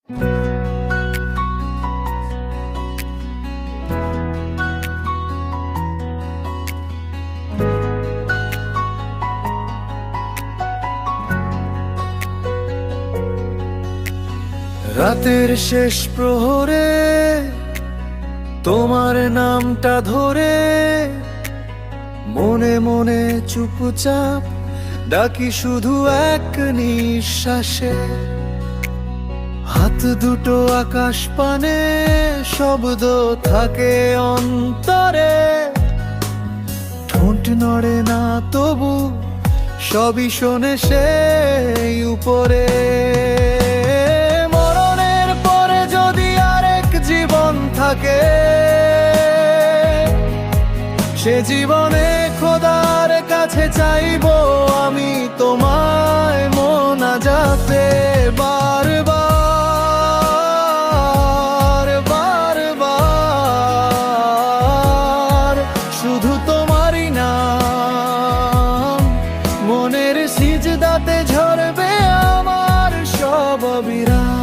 রাতের শেষ প্রহরে তোমার নামটা ধরে মনে মনে চুপচাপ ডাকি শুধু এক নিঃশ্বাসে। হাত দুটো আকাশ পানে, শব্দ থাকে অন্তরে, ঠোঁট নড়ে না তবু সবই শোনে সেই উপরে। মরণের পরে যদি আরেক জীবন থাকে, সে জীবনে খোদার কাছে চাইবো আমি তোমায় মোনাজাতে বারবার বারবার, শুধু তোমারই নাম মনের সিজদাতে ঝরবে আমার সব অবিরাম।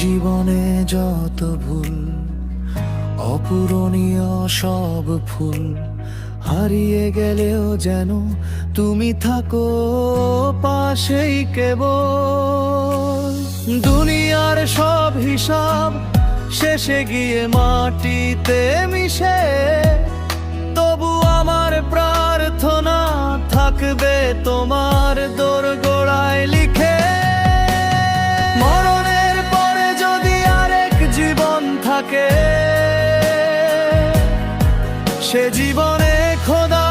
জীবনে যত ভুল, অপূরণীয় সব ফুল, হারিয়ে গেলেও যেন তুমি থাকো পাশেই কেবল। দুনিয়ার সব হিসাব শেষে গিয়ে মাটিতে মিশে, তবু আমার প্রার্থনা থাকবে তোমার দোরগোড়ায় লিখে। মরণের পরে যদি আরেক জীবন থাকে, সে জীবনে খোদা